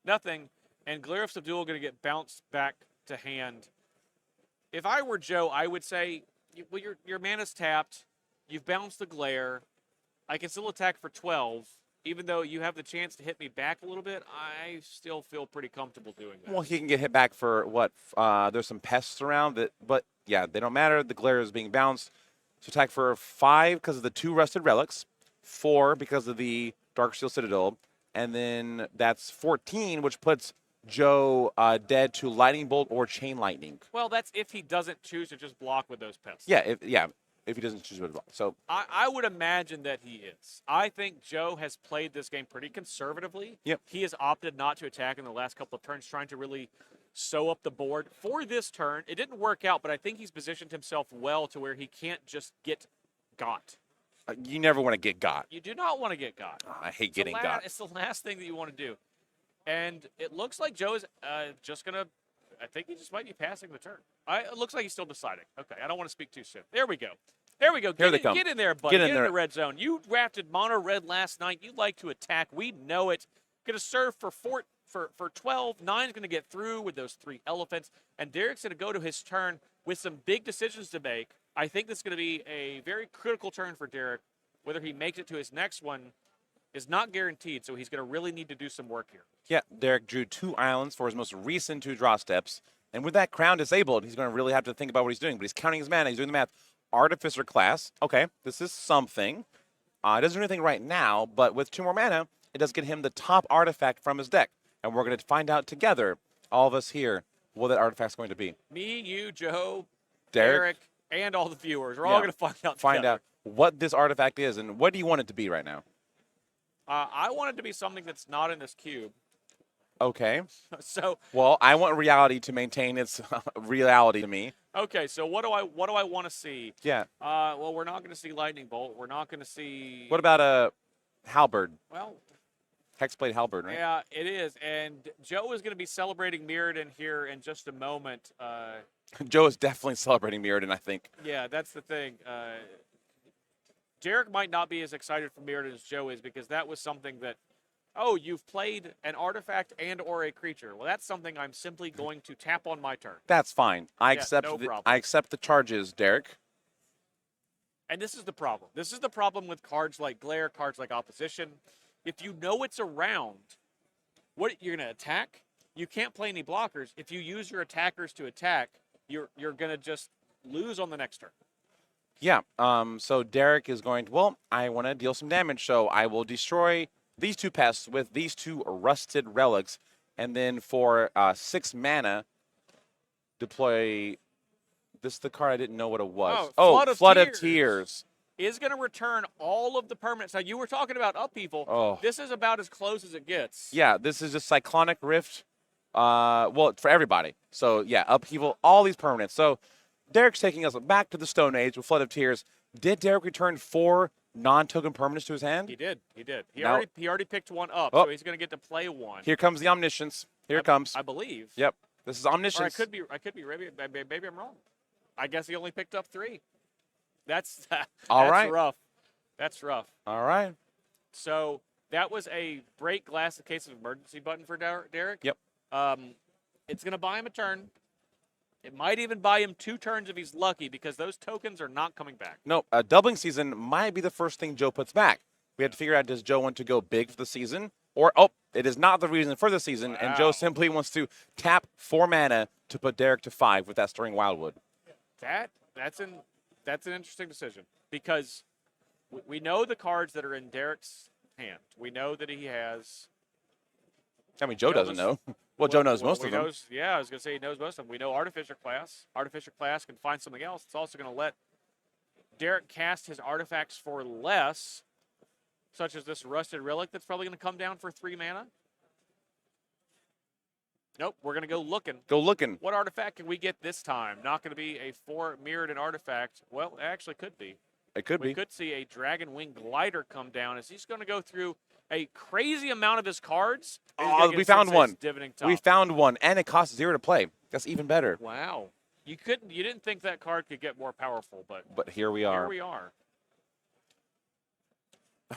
nothing, and Glare of Subdual going to get bounced back to hand. If I were Joe, I would say, well, your mana's tapped, you've bounced the Glare, I can still attack for 12. Even though you have the chance to hit me back a little bit, I still feel pretty comfortable doing that. Well, he can get hit back for what? There's some pests around that, but yeah, they don't matter. The Glare is being bounced. So attack for 5 because of the 2 Rusted Relics, 4 because of the Darksteel Citadel, and then that's 14, which puts Joe dead to Lightning Bolt or Chain Lightning. Well, that's if he doesn't choose to just block with those pests. Yeah, if he doesn't choose to block. So I would imagine that he is. I think Joe has played this game pretty conservatively. Yep. He has opted not to attack in the last couple of turns, trying to really sew up the board. For this turn, it didn't work out, but I think he's positioned himself well to where he can't just get got. You never want to get got. You do not want to get got. Oh, I hate getting got. It's the last thing that you want to do. And it looks like Joe is just going to, I think he just might be passing the turn. It looks like he's still deciding. Okay, I don't want to speak too soon. There we go. There we go. Here they come. Get in there, buddy. Get in there. The red zone. You drafted mono red last night. You like to attack. We know it. Going to serve for 12. 9's going to get through with those 3 elephants. And Derek's going to go to his turn with some big decisions to make. I think this is going to be a very critical turn for Derek. Whether he makes it to his next one is not guaranteed, so he's going to really need to do some work here. Yeah, Derek drew 2 islands for his most recent 2 draw steps. And with that crown disabled, he's going to really have to think about what he's doing. But he's counting his mana. He's doing the math. Artificer class. Okay, this is something. It doesn't do anything right now, but with 2 more mana, it does get him the top artifact from his deck. And we're going to find out together, all of us here, what that artifact's going to be. Me, you, Joe, Derek, and all the viewers. We're all going to find out together. What this artifact is and what do you want it to be right now? I want it to be something that's not in this cube. Okay. So. Well, I want reality to maintain its reality to me. Okay, so what do I want to see? Yeah. Well, we're not going to see lightning bolt. We're not going to see. What about a halberd? Well. Hexblade halberd, right? Yeah, it is. And Joe is going to be celebrating Mirrodin here in just a moment. Joe is definitely celebrating Mirrodin, I think. Yeah, that's the thing. Derek might not be as excited for Mirrodin as Joe is because that was something that, oh, you've played an artifact and or a creature. Well, that's something I'm simply going to tap on my turn. That's fine. I problem. accept the charges, Derek. And this is the problem. This is the problem with cards like Glare, cards like Opposition. If you know it's around, what you're going to attack? You can't play any blockers. If you use your attackers to attack, you're going to just lose on the next turn. Yeah. So Derek is going to, well, I want to deal some damage, so I will destroy these 2 pests with these 2 rusted relics, and then for 6 mana, deploy. This is the card I didn't know what it was. Flood of Tears is going to return all of the permanents. Now, you were talking about upheaval. Oh. This is about as close as it gets. Yeah, this is a Cyclonic Rift. Well, for everybody. So, yeah, upheaval, all these permanents. So, Derek's taking us back to the Stone Age with Flood of Tears. Did Derek return 4 non-token permanents to his hand? He did. He Now, already picked one up, so he's going to get to play one. Here comes the Omniscience. Here it comes. I believe. Yep. This is Omniscience. Or I could be. Maybe I'm wrong. I guess he only picked up 3. That's rough. That's rough. All right. So that was a break glass in case of emergency button for Derek. Yep. It's going to buy him a turn. It might even buy him 2 turns if he's lucky because those tokens are not coming back. No, a doubling season might be the first thing Joe puts back. We have to figure out, does Joe want to go big for the season? Or, it is not the reason for the season, and Joe simply wants to tap 4 mana to put Derek to 5 with that Stirring Wildwood. That's an interesting decision because we know the cards that are in Derek's hand. We know that he has. I mean, Joe doesn't know. Well, Joe knows most of them. Yeah, I was going to say he knows most of them. We know Artificer class. Artificer class can find something else. It's also going to let Derek cast his artifacts for less, such as this Rusted Relic that's probably going to come down for 3 mana. Nope, we're going to go looking. Go looking. What artifact can we get this time? Not going to be a 4 Mirrodin artifact. Well, it actually could be. It could be. We could see a Dragon Wing Glider come down as he's going to go through a crazy amount of his cards. We found one. We found one, and it costs 0 to play. That's even better. Wow. You didn't think that card could get more powerful, but here we are. Here we are.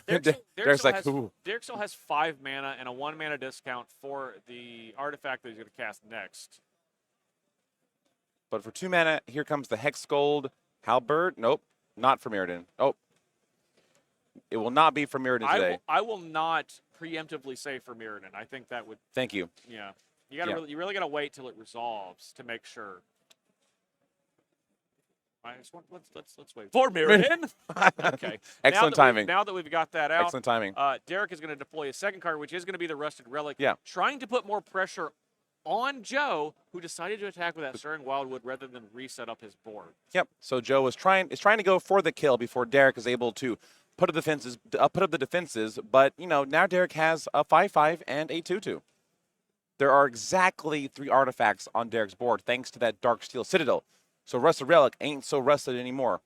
Derek still has 5 mana and a 1 mana discount for the artifact that he's going to cast next. But for 2 mana, here comes the Hex Gold Halberd. Nope, not for Mirrodin. Oh, it will not be for Mirrodin today. I will not preemptively say for Mirrodin. I think that would. Thank you. Yeah, you really got to wait till it resolves to make sure. Let's wait for Mirrodin. Okay. Excellent timing. Now that we've got that out. Excellent timing. Derek is going to deploy a second card, which is going to be the Rusted Relic. Yeah. Trying to put more pressure on Joe, who decided to attack with that Stirring Wildwood rather than reset up his board. Yep. So Joe is trying to go for the kill before Derek is able to put up the defenses. But now Derek has a 5/5 and a 2/2. There are exactly 3 artifacts on Derek's board thanks to that Dark Steel Citadel. So Rusted Relic ain't so rusted anymore.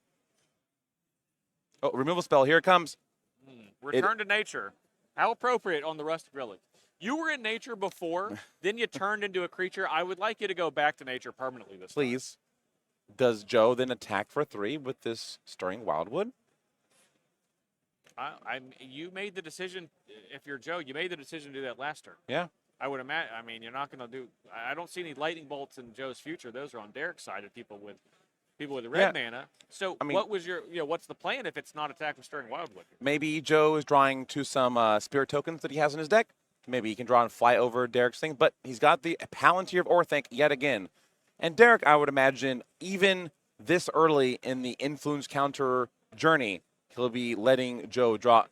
Oh, removal spell. Here it comes. Return to nature. How appropriate on the Rusted Relic. You were in nature before, then you turned into a creature. I would like you to go back to nature permanently this time. Please. Does Joe then attack for 3 with this Stirring Wildwood? You made the decision. If you're Joe, you made the decision to do that last turn. Yeah. I would imagine. I mean, you're not going to do. I don't see any lightning bolts in Joe's future. Those are on Derek's side of people with the red mana. So, what was your? What's the plan if it's not attack with Stirring Wildwood? Maybe Joe is drawing to some spirit tokens that he has in his deck. Maybe he can draw and fly over Derek's thing. But he's got the Palantir of Orthanc yet again, and Derek, I would imagine, even this early in the influence counter journey, he'll be letting Joe draw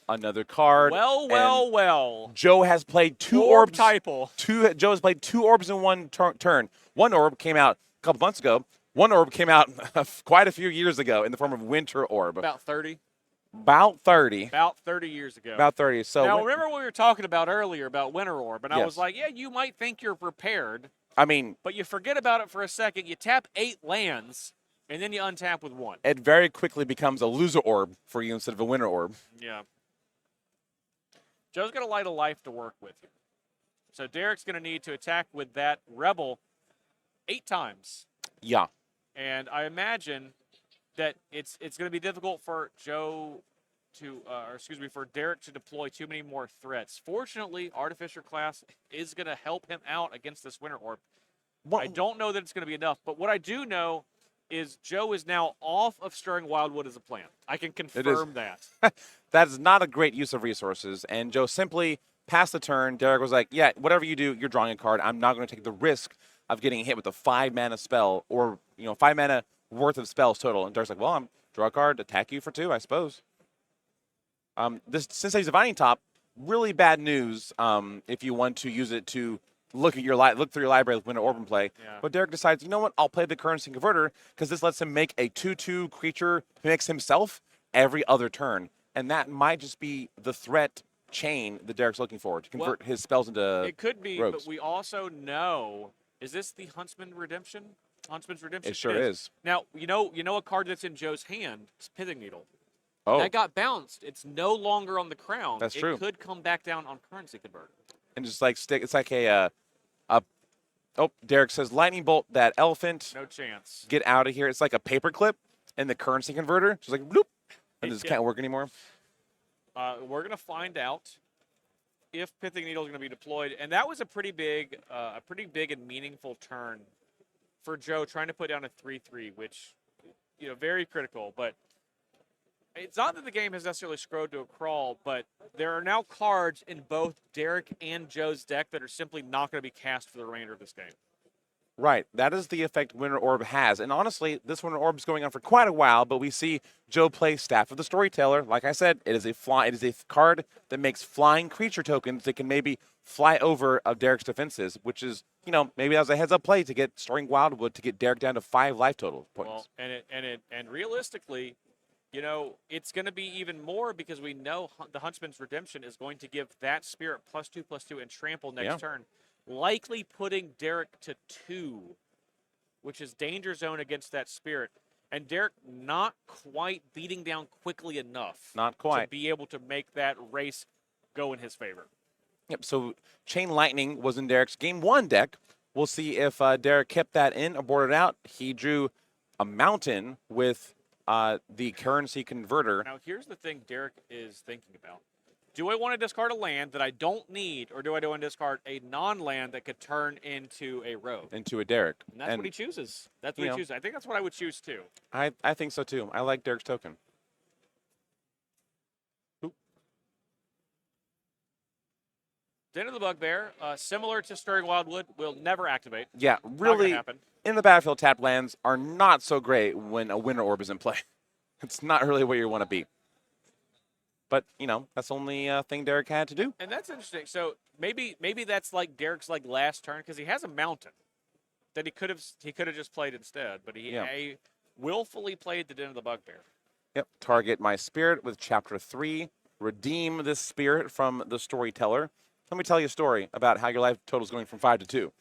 another card. Well. Joe has played two Orb orbs. typal. Joe has played 2 orbs in one turn. One orb came out a couple months ago. One orb came out quite a few years ago in the form of Winter Orb. About 30. About 30. About 30 years ago. About 30. So now, remember what we were talking about earlier about Winter Orb, and I Yes. was like, yeah, you might think you're prepared, I mean, but you forget about it for a second. You tap 8 lands, and then you untap with 1. it very quickly becomes a loser orb for you instead of a winner orb. Yeah. Joe's got a light of life to work with here. So Derek's going to need to attack with that Rebel 8 times. Yeah. And I imagine that it's going to be difficult for Joe to, for Derek to deploy too many more threats. Fortunately, Artificer class is going to help him out against this Winter Orb. I don't know that it's going to be enough, but what I do know is Joe is now off of Stirring Wildwood as a plan. I can confirm that. That is not a great use of resources. And Joe simply passed the turn. Derek was like, yeah, whatever you do, you're drawing a card. I'm not going to take the risk of getting hit with a 5-mana spell or, 5 mana worth of spells total. And Derek's like, well, I'm draw a card, attack you for 2, I suppose. This Sensei's Divining Top, really bad news if you want to use it to look through your library with Winter Orb in play. Yeah. But Derek decides, you know what, I'll play the Currency Converter because this lets him make a 2/2 creature who makes himself every other turn. And that might just be the threat chain that Derek's looking for to convert his spells into It could be, rogues. but we also know, is this the Huntsman's Redemption? It sure is. Now, you know a card that's in Joe's hand? It's Pithing Needle. Oh, That got bounced. It's no longer on the crown. That's true. It could come back down on Currency Converter. and just like stick. It's like Derek says, lightning bolt that elephant. No chance. Get out of here. It's like a paperclip in the Currency Converter. Just like bloop, and it just can't work anymore. We're going to find out if Pithing Needle is going to be deployed. And that was a pretty big and meaningful turn for Joe, trying to put down a 3/3, which, very critical. But it's not that the game has necessarily screwed to a crawl, but there are now cards in both Derek and Joe's deck that are simply not going to be cast for the remainder of this game. Right. That is the effect Winter Orb has. And honestly, this Winter Orb is going on for quite a while, but we see Joe play Staff of the Storyteller. Like I said, it is a card that makes flying creature tokens that can maybe fly over of Derek's defenses, which is, maybe that was a heads-up play to get Stirring Wildwood to get Derek down to 5 life total points. Well, and realistically, it's going to be even more because we know the Huntsman's Redemption is going to give that spirit +2/+2 and trample next turn, likely putting Derek to 2, which is danger zone against that spirit. And Derek not quite beating down quickly enough. Not quite. To be able to make that race go in his favor. Yep, so Chain Lightning was in Derek's Game 1 deck. We'll see if Derek kept that in or boarded out. He drew a mountain with the Currency Converter. Now, here's the thing Derek is thinking about. Do I want to discard a land that I don't need, or do I want to discard a non-land that could turn into a rogue? Into a Derek. And that's what he chooses. That's what he chooses. I think that's what I would choose, too. I think so, too. I like Derek's token. Den of the Bugbear, similar to Stirring Wildwood, will never activate. Yeah, really, happen. in the battlefield, tapped lands are not so great when a Winter Orb is in play. It's not really where you want to be. But, that's the only thing Derek had to do. And that's interesting. So maybe that's like Derek's last turn, because he has a mountain that he could have just played instead, but he willfully played the Den of the Bugbear. Yep, target my spirit with Chapter 3. Redeem this spirit from the Storyteller. Let me tell you a story about how your life total is going from 5 to 2.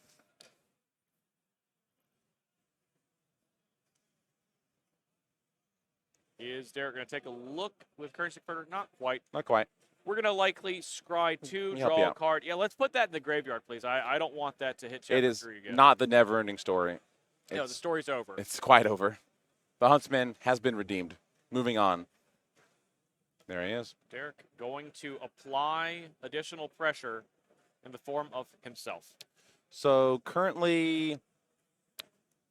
Is Derek going to take a look with Currency Converter? Not quite. Not quite. We're going to likely scry 2, draw a card. Yeah, let's put that in the graveyard, please. I don't want that to hit Chapter 3 again. It is not the never-ending story. No, the story's over. It's quite over. The Huntsman has been redeemed. Moving on. There he is. Derek going to apply additional pressure in the form of himself. So currently,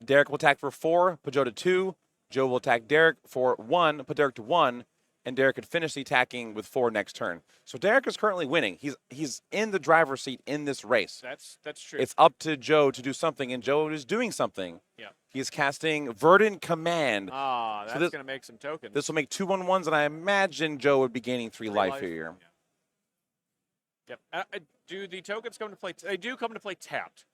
Derek will attack for 4, put Joe to 2. Joe will attack Derek for 1, put Derek to 1. and Derek could finish the attacking with 4 next turn. So Derek is currently winning. He's in the driver's seat in this race. That's true. It's up to Joe to do something, and Joe is doing something. Yeah. He's casting Verdant Command. Ah, that's going to make some tokens. This will make 2/1/1s, and I imagine Joe would be gaining 3 life here. Yeah. Yep. Do the tokens come to play? They do come to play tapped.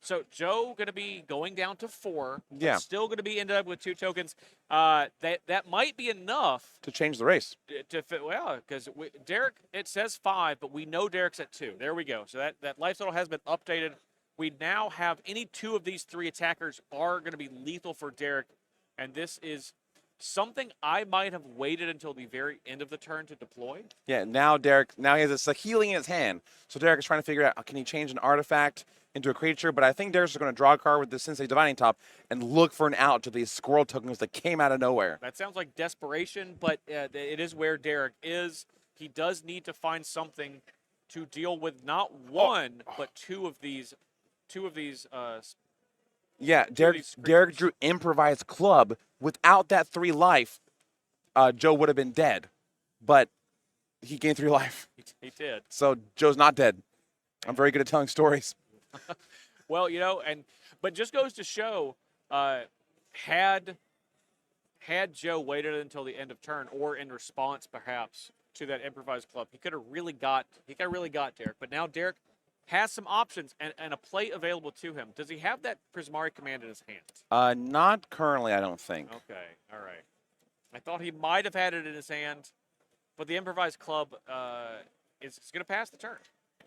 So Joe going to be going down to 4. Yeah. Still going to be ended up with 2 tokens. That might be enough to change the race. To fit. Well, because Derek, it says 5, but we know Derek's at 2. There we go. So that life total has been updated. We now have any 2 of these 3 attackers are going to be lethal for Derek, and this is something I might have waited until the very end of the turn to deploy. Yeah. Now Derek. Now he has a healing in his hand. So Derek is trying to figure out, can he change an artifact into a creature? But I think Derek's going to draw a card with the Sensei Divining Top and look for an out to these squirrel tokens that came out of nowhere. That sounds like desperation, but it is where Derek is. He does need to find something to deal with not 1, but 2 of these. Yeah, Derek drew Improvised Club. Without that 3 life, Joe would have been dead. But he gained 3 life. He did. So Joe's not dead. I'm very good at telling stories. Well, but just goes to show, had Joe waited until the end of turn, or in response perhaps to that Improvised Club, he could have really got Derek. But now Derek has some options and a play available to him. Does he have that Prismari Command in his hand? Not currently, I don't think. Okay, all right. I thought he might have had it in his hand, but the Improvised Club is going to pass the turn.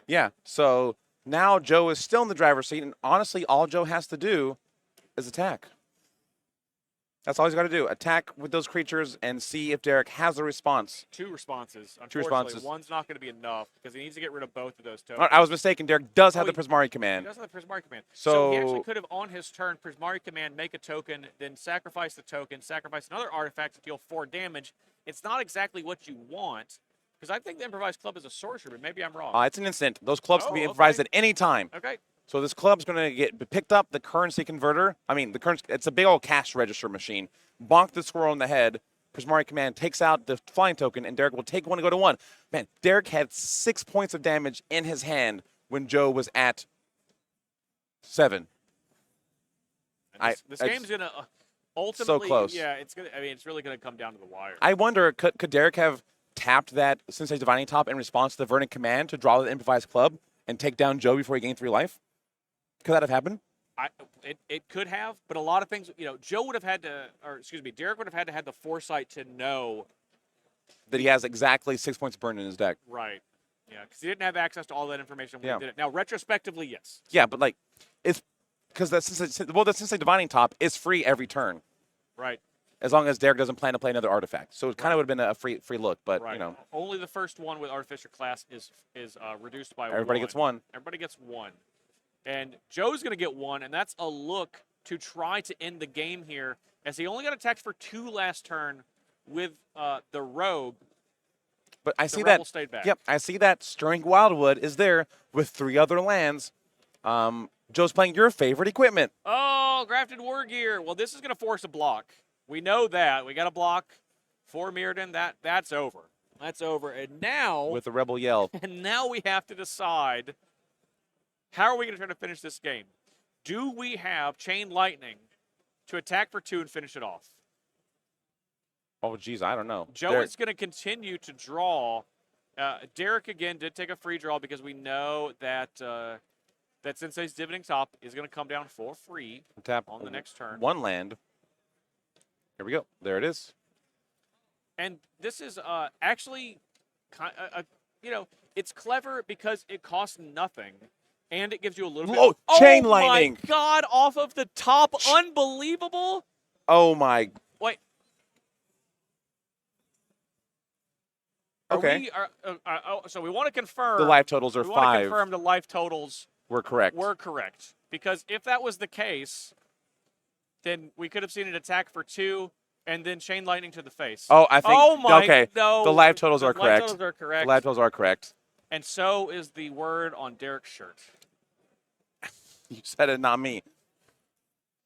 Yeah, so now Joe is still in the driver's seat, and honestly, all Joe has to do is attack. That's all he's got to do. Attack with those creatures and see if Derek has a response. 2 responses. Unfortunately, 2 responses. One's not going to be enough because he needs to get rid of both of those tokens. I was mistaken. Derek does have the Prismari Command. He does have the Prismari Command. So he actually could have, on his turn, Prismari Command, make a token, then sacrifice the token, sacrifice another artifact to deal 4 damage. It's not exactly what you want, because I think the Improvised Club is a sorcery, but maybe I'm wrong. It's an instant. Those clubs can be improvised at any time. Okay. So this club's going to get picked up, the currency converter. It's a big old cash register machine. Bonk the squirrel in the head. Prismari Command takes out the flying token, and Derek will take 1 and go to 1. Man, Derek had 6 points of damage in his hand when Joe was at 7. This game's going to ultimately, so close. Yeah, it's really going to come down to the wire. I wonder, could Derek have tapped that Sensei Divining Top in response to the Verdant Command to draw the Improvised Club and take down Joe before he gained 3 life? Could that have happened? It could have, but a lot of things, Joe would have had to, Derek would have had the foresight to know that he has exactly 6 points burned in his deck. Right. Yeah, because he didn't have access to all that information when he did it. Now, retrospectively, yes. Yeah, but it's because the Sensei Divining Top is free every turn. Right. As long as Derek doesn't plan to play another artifact. So it kind of would have been a free look, but Only the first one with Artificer class is reduced by everybody 1. gets 1. Everybody gets 1. And Joe's going to get 1, and that's a look to try to end the game here, as he only got attacked for 2 last turn with the Rogue. But I the see Rebel that. Stayed back. Yep, I see that Stirring Wildwood is there with 3 other lands. Joe's playing your favorite equipment. Oh, Grafted War Gear. Well, this is going to force a block. We know that. We got a block for Mirrodin. That's over. That's over. And now with the Rebel Yell. And now we have to decide, how are we going to try to finish this game? Do we have Chain Lightning to attack for 2 and finish it off? Oh, geez, I don't know. Joe is going to continue to draw. Derek, again, did take a free draw because we know that that Sensei's Dividing Top is going to come down for free Tap on the next turn. 1 land. Here we go. There it is. And this is actually, it's clever because it costs nothing. And it gives you a little bit. Chain Lightning. Oh, my God. Off of the top. Unbelievable. Oh, my. Wait. Okay. So we want to confirm. The life totals are 5. We want to confirm the life totals were correct. Because if that was the case, then we could have seen an attack for 2 and then Chain Lightning to the face. Oh, I think. Oh, my. Okay. No. The life totals are correct. The life totals are correct. The life totals are correct. And so is the word on Derek's shirt. You said it, not me.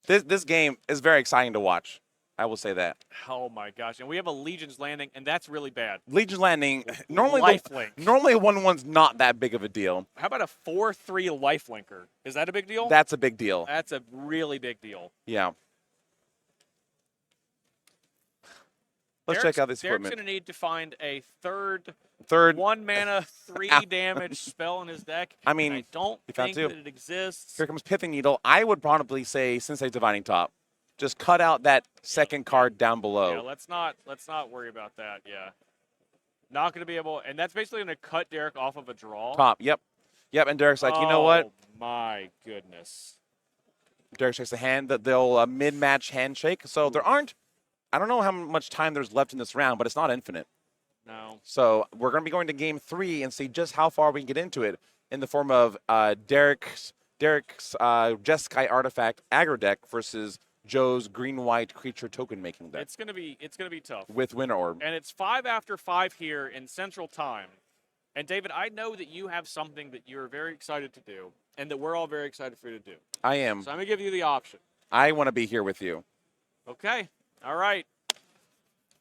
This game is very exciting to watch. I will say that. Oh my gosh! And we have a Legion's Landing, and that's really bad. Legion Landing, normally Lifelink. normally a 1-1's not that big of a deal. How about a 4/3 lifelinker? Is that a big deal? That's a big deal. That's a really big deal. Yeah. Let's check out this Derek's equipment. going to need to find a third 1 mana, 3 damage spell in his deck. I mean, I don't you found think two. that it exists. Here comes Pithing Needle. I would probably say Sensei Divining Top. Just cut out that second card down below. Yeah, let's not worry about that. Yeah, not going to be able, and that's basically going to cut Derek off of a draw. Top. Yep. And Derek's like, you know what? Oh my goodness. Derek shakes the hand, the old mid-match handshake. So there aren't. I don't know how much time there's left in this round, but it's not infinite. No. So we're going to be going to game 3 and see just how far we can get into it in the form of Derek's Jeskai Artifact aggro deck versus Joe's green-white creature token making deck. It's gonna be tough. With Winter Orb. And it's 5 after 5 here in Central Time. And David, I know that you have something that you're very excited to do, and that we're all very excited for you to do. I am. So I'm gonna give you the option. I want to be here with you. Okay. All right.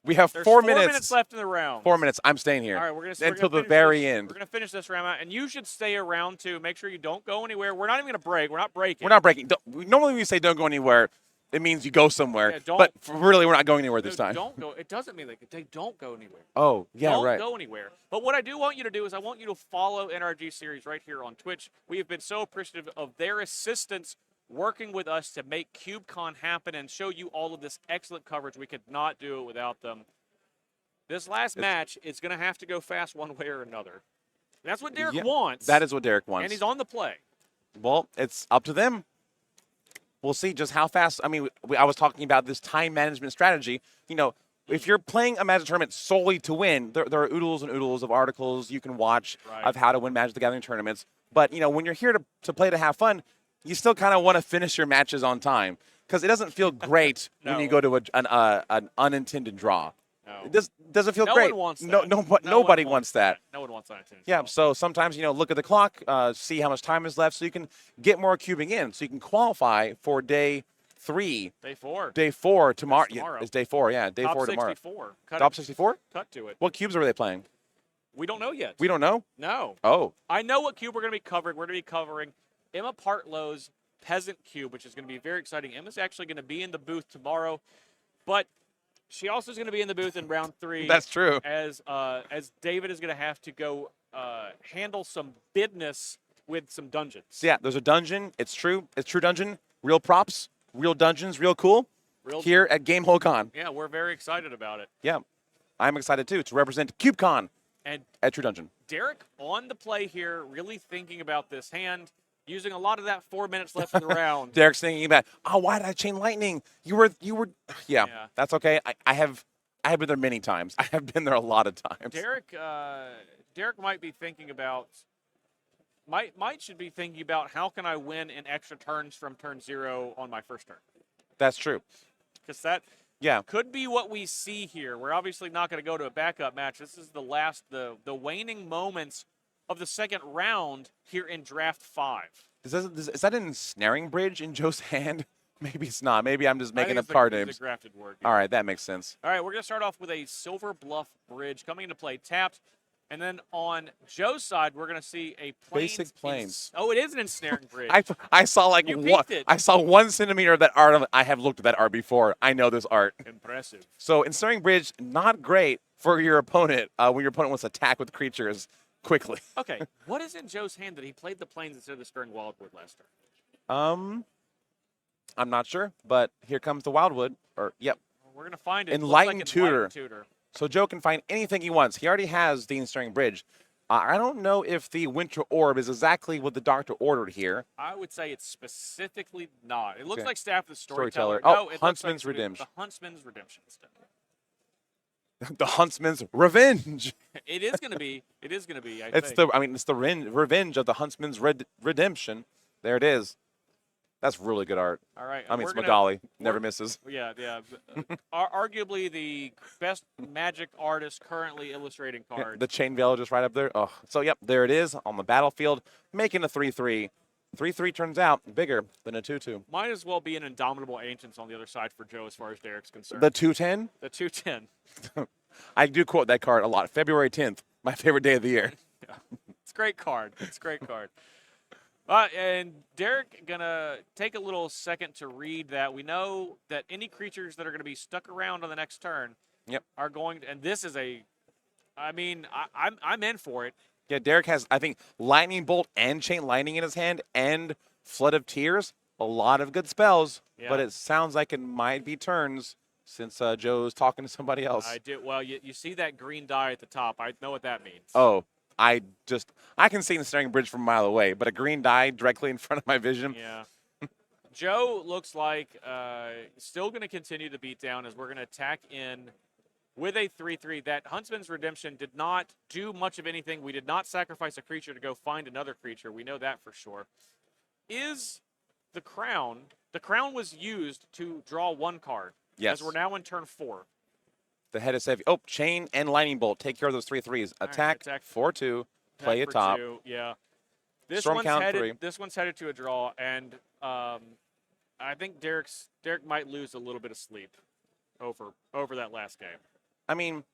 We have There's 4 4 minutes. minutes left in the round. 4 minutes. I'm staying here. All right, we're until gonna the very this, end. We're gonna finish this round out, and you should stay around too. Make sure you don't go anywhere. We're not even gonna break. We're not breaking. We're not breaking. Normally, when we say don't go anywhere, it means you go somewhere. Yeah, but really, we're not going anywhere No, this time. Don't go. It doesn't mean they don't go anywhere. Oh, yeah, don't right. Don't go anywhere. But what I do want you to do is I want you to follow NRG Series right here on Twitch. We have been so appreciative of their assistance working with us to make CubeCon happen and show you all of this excellent coverage. We could not do it without them. This last match is going to have to go fast one way or another. That's what Derek wants. That is what Derek wants. And he's on the play. Well, it's up to them. We'll see just how fast. I mean, I was talking about this time management strategy. You know, if you're playing a Magic tournament solely to win, there are oodles and oodles of articles you can watch of how to win Magic the Gathering tournaments. But, you know, when you're here to play to have fun, you still kind of want to finish your matches on time because it doesn't feel great when you go to an unintended draw. No. It doesn't feel great. No one wants that. Nobody wants that. No one wants that. Yeah, so sometimes, you know, look at the clock, see how much time is left so you can get more cubing in, so you can qualify for day 3. Day 4. Day 4 tomorrow. Tomorrow. It's day 4, yeah. Day 4 tomorrow. 64. Top 64? Cut to it. What cubes are they playing? We don't know yet. We don't know? No. Oh. I know what cube we're going to be covering. We're going to be covering Emma Partlow's Peasant Cube, which is going to be very exciting. Emma's actually going to be in the booth tomorrow, but she also is going to be in the booth in round 3. That's true. As David is going to have to go handle some business with some dungeons. Yeah, there's a dungeon. It's true. It's true dungeon. Real props. Real dungeons. Real cool. Here at Game Con. Yeah, we're very excited about it. Yeah. I'm excited, too, to represent CubeCon and at True Dungeon. Derek on the play here, really thinking about this hand, using a lot of that 4 minutes left in the round. Derek's thinking about, why did I chain lightning? You were, yeah. That's okay. I have been there many times. I have been there a lot of times. Derek might be thinking about, should be thinking about how can I win in extra turns from turn 0 on my first turn. That's true. Because that could be what we see here. We're obviously not going to go to a backup match. This is the waning moments of the second round here in Draft 5. Is that an ensnaring bridge in Joe's hand? Maybe it's not. Maybe I'm just making up card names. It's a grafted word. Yeah. All right, that makes sense. All right, we're going to start off with a Silver Bluff Bridge coming into play tapped. And then on Joe's side, we're going to see a Basic Plains. Oh, it is an ensnaring bridge. I saw like one. I saw 1 centimeter of that art. I have looked at that art before. I know this art. Impressive. So ensnaring bridge, not great for your opponent when your opponent wants to attack with creatures quickly. Okay, what is in Joe's hand that he played the Plains instead of the Stirring Wildwood last turn? I'm not sure, but here comes the Wildwood. Yep. We're going to find it. Enlightened Tutor. So Joe can find anything he wants. He already has the Ensnaring Bridge. I don't know if the Winter Orb is exactly what the Doctor ordered here. I would say it's specifically not. It looks like Staff of the Storyteller. No, it Huntsman's looks like Redemption. The Huntsman's Redemption stuff. The Huntsman's Revenge. It is going to be. It is going to be. It's the revenge of the Huntsman's Redemption. There it is. That's really good art. All right. I mean, Smagali never misses. Yeah. Arguably the best Magic artist currently illustrating cards. The Chain Veil just right up there. Oh, so yep, there it is on the battlefield, making a 3/3. 3/3 turns out bigger than a 2/2. Might as well be an Indomitable Ancients on the other side for Joe as far as Derek's concerned. The 2/10? The 2/10. I do quote that card a lot. February 10th, my favorite day of the year. Yeah. It's a great card. It's a great card. And Derek gonna take a little second to read that. We know that any creatures that are gonna be stuck around on the next turn are going to, and this is I'm in for it. Yeah, Derek has, I think, Lightning Bolt and Chain Lightning in his hand and Flood of Tears. A lot of good spells, but it sounds like it might be turns since Joe's talking to somebody else. I do. Well, you see that green die at the top. I know what that means. Oh, I can see the Snaring Bridge from a mile away, but a green die directly in front of my vision. Yeah. Joe looks like still going to continue the beatdown as we're going to attack in with a 3/3. That Huntsman's Redemption did not do much of anything. We did not sacrifice a creature to go find another creature. We know that for sure. Is the Crown was used to draw one card. Yes. As we're now in turn 4. The head is heavy. Oh, Chain and Lightning Bolt. Take care of those 3/3s. Attack 4/2. Play it top. 2, yeah. This Storm one's count headed. 3. This one's headed to a draw, and I think Derek might lose a little bit of sleep over that last game. I mean,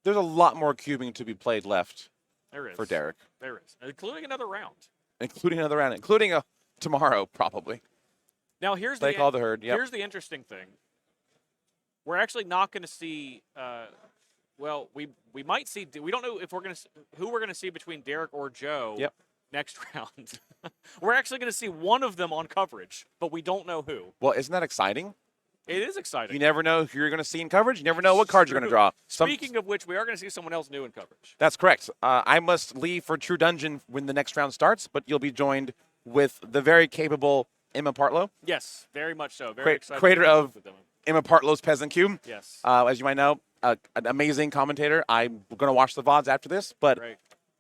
there's a lot more cubing to be played left. There is for Derek. There is, including another round. Including another round, including a tomorrow probably. Now here's Play Call the Herd. Yep. Here's the interesting thing. We're actually not going to see. Well, we might see. We don't know if who we're going to see between Derek or Joe. Yep. Next round. We're actually going to see one of them on coverage, but we don't know who. Well, isn't that exciting? It is exciting. You never know who you're going to see in coverage. You never know what cards you're going to draw. Speaking of which, we are going to see someone else new in coverage. That's correct. I must leave for True Dungeon when the next round starts, but you'll be joined with the very capable Emma Partlow. Yes, very much so. Very excited. Creator of Emma Partlow's Peasant Cube. Yes. As you might know, an amazing commentator. I'm going to watch the VODs after this, but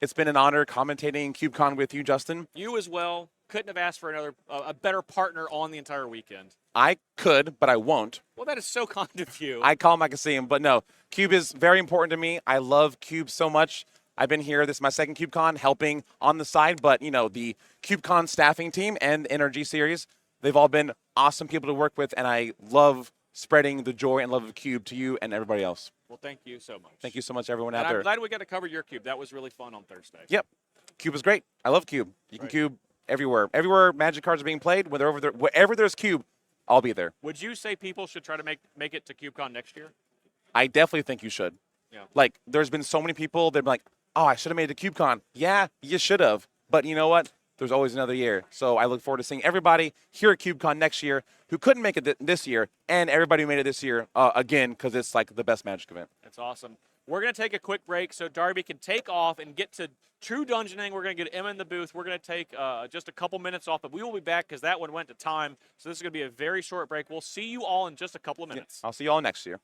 it's been an honor commentating CubeCon with you, Justin. You as well. Couldn't have asked for a better partner on the entire weekend. I could, but I won't. Well, that is so kind of you. I call him, I can see him, but no. Cube is very important to me. I love Cube so much. I've been here. This is my second CubeCon, helping on the side, but, the CubeCon staffing team and NRG series, they've all been awesome people to work with, and I love spreading the joy and love of Cube to you and everybody else. Well, thank you so much. Thank you so much, everyone and out there. I'm glad we got to cover your Cube. That was really fun on Thursday. Yep. Cube is great. I love Cube. You can Cube everywhere. Everywhere Magic cards are being played, wherever there's Cube, I'll be there. Would you say people should try to make it to CubeCon next year? I definitely think you should. Yeah. Like, there's been so many people that are like, oh, I should have made it to CubeCon. Yeah, you should have. But you know what? There's always another year. So I look forward to seeing everybody here at CubeCon next year who couldn't make it this year, and everybody who made it this year again, because it's like the best Magic event. That's awesome. We're going to take a quick break so Darby can take off and get to True Dungeoning. We're going to get Emma in the booth. We're going to take just a couple minutes off, but we will be back because that one went to time. So this is going to be a very short break. We'll see you all in just a couple of minutes. Yeah, I'll see you all next year.